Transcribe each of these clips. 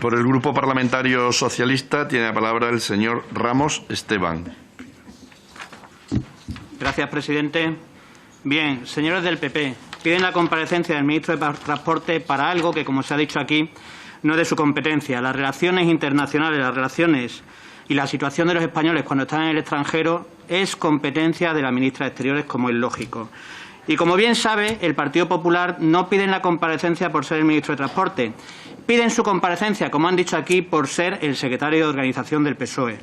Por el Grupo Parlamentario Socialista tiene la palabra el señor Ramos Esteban. Gracias, presidente. Bien, señores del PP, piden la comparecencia del ministro de Transporte para algo que, como se ha dicho aquí, no es de su competencia. Las relaciones internacionales, las relaciones y la situación de los españoles cuando están en el extranjero es competencia de la ministra de Exteriores, como es lógico. Y como bien sabe, el Partido Popular no pide la comparecencia por ser el ministro de Transporte. Piden su comparecencia, como han dicho aquí, por ser el secretario de Organización del PSOE.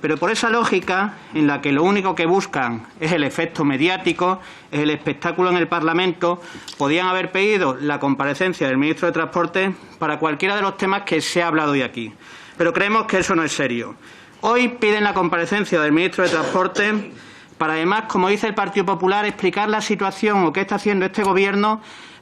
Pero por esa lógica, en la que lo único que buscan es el efecto mediático, es el espectáculo en el Parlamento, podían haber pedido la comparecencia del ministro de Transporte para cualquiera de los temas que se ha hablado hoy aquí. Pero creemos que eso no es serio. Hoy piden la comparecencia del ministro de Transporte para, además, como dice el Partido Popular, explicar la situación o qué está haciendo este Gobierno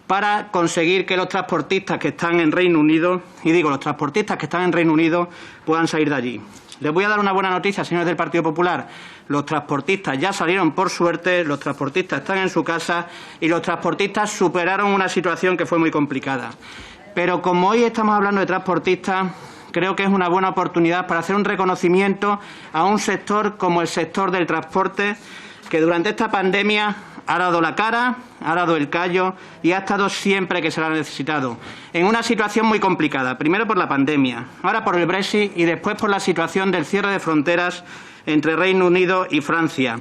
para conseguir que los transportistas que están en Reino Unido, y digo los transportistas que están en Reino Unido, puedan salir de allí. Les voy a dar una buena noticia, señores del Partido Popular. Los transportistas ya salieron por suerte, los transportistas están en su casa y los transportistas superaron una situación que fue muy complicada. Pero como hoy estamos hablando de transportistas, creo que es una buena oportunidad para hacer un reconocimiento a un sector como el sector del transporte, que durante esta pandemia ha dado la cara, ha dado el callo y ha estado siempre que se lo ha necesitado, en una situación muy complicada, primero por la pandemia, ahora por el Brexit y después por la situación del cierre de fronteras entre Reino Unido y Francia.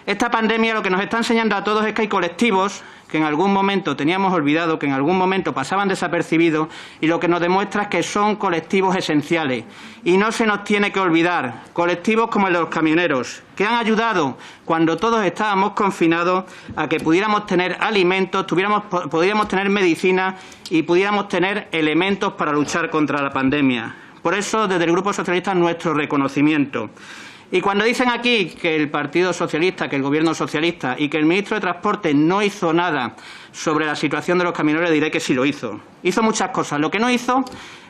Esta pandemia lo que nos está enseñando a todos es que hay colectivos que en algún momento teníamos olvidado, que en algún momento pasaban desapercibidos, y lo que nos demuestra es que son colectivos esenciales. Y no se nos tiene que olvidar, colectivos como el de los camioneros, que han ayudado cuando todos estábamos confinados a que pudiéramos tener alimentos, pudiéramos tener medicina y pudiéramos tener elementos para luchar contra la pandemia. Por eso, desde el Grupo Socialista, nuestro reconocimiento. Y cuando dicen aquí que el Partido Socialista, que el Gobierno socialista y que el ministro de Transporte no hizo nada sobre la situación de los camioneros, diré que sí lo hizo. Hizo muchas cosas. Lo que no hizo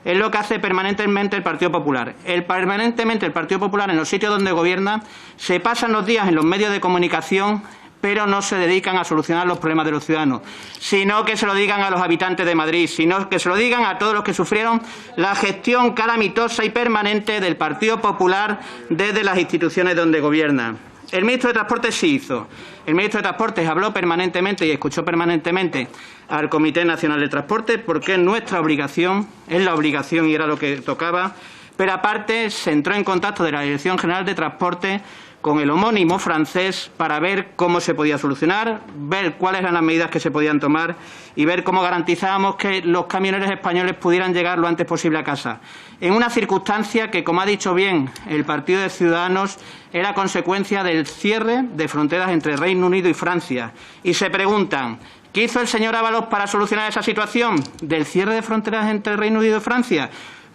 es lo que hace permanentemente el Partido Popular. Permanentemente el Partido Popular, en los sitios donde gobierna, se pasan los días en los medios de comunicación, pero no se dedican a solucionar los problemas de los ciudadanos, sino que se lo digan a los habitantes de Madrid, sino que se lo digan a todos los que sufrieron la gestión calamitosa y permanente del Partido Popular desde las instituciones donde gobierna. El ministro de Transporte sí hizo. El ministro de Transporte habló permanentemente y escuchó permanentemente al Comité Nacional de Transporte, porque es nuestra obligación, es la obligación y era lo que tocaba, pero aparte se entró en contacto de la Dirección General de Transporte con el homónimo francés para ver cómo se podía solucionar, ver cuáles eran las medidas que se podían tomar y ver cómo garantizábamos que los camioneros españoles pudieran llegar lo antes posible a casa. En una circunstancia que, como ha dicho bien el Partido de Ciudadanos, era consecuencia del cierre de fronteras entre Reino Unido y Francia. Y se preguntan, ¿qué hizo el señor Ábalos para solucionar esa situación del cierre de fronteras entre Reino Unido y Francia?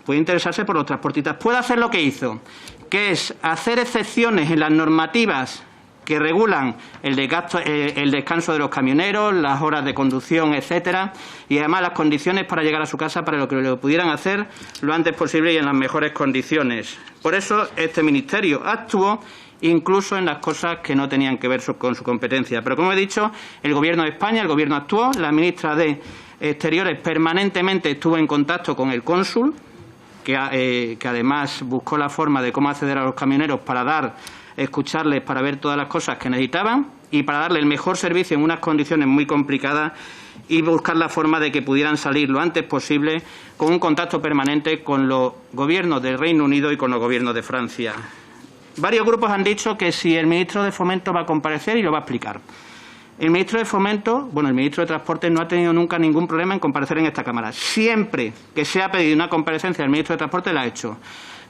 Puede interesarse por los transportistas. Puede hacer lo que hizo, que es hacer excepciones en las normativas que regulan el descanso de los camioneros, las horas de conducción, etcétera, y además las condiciones para llegar a su casa para que lo pudieran hacer lo antes posible y en las mejores condiciones. Por eso este Ministerio actuó incluso en las cosas que no tenían que ver con su competencia. Pero, como he dicho, el Gobierno de España, el Gobierno actuó, la ministra de Exteriores permanentemente estuvo en contacto con el cónsul, que además buscó la forma de cómo acceder a los camioneros para escucharles, para ver todas las cosas que necesitaban y para darle el mejor servicio en unas condiciones muy complicadas y buscar la forma de que pudieran salir lo antes posible con un contacto permanente con los gobiernos del Reino Unido y con los gobiernos de Francia. Varios grupos han dicho que si el ministro de Fomento va a comparecer y lo va a explicar. El ministro de Fomento, el ministro de Transporte no ha tenido nunca ningún problema en comparecer en esta Cámara. Siempre que se ha pedido una comparecencia del ministro de Transporte la ha hecho.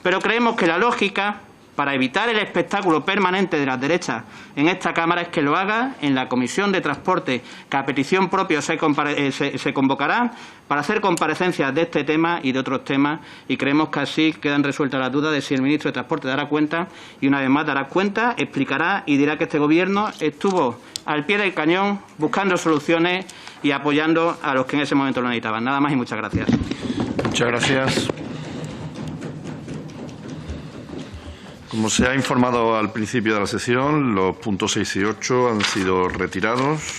Pero creemos que la lógica, para evitar el espectáculo permanente de las derechas en esta Cámara, es que lo haga en la Comisión de Transporte, que a petición propia se convocará para hacer comparecencias de este tema y de otros temas, y creemos que así quedan resueltas las dudas de si el ministro de Transporte dará cuenta, y una vez más dará cuenta, explicará y dirá que este Gobierno estuvo al pie del cañón buscando soluciones y apoyando a los que en ese momento lo necesitaban. Nada más y muchas gracias. Muchas gracias. Como se ha informado al principio de la sesión, los puntos 6 y 8 han sido retirados.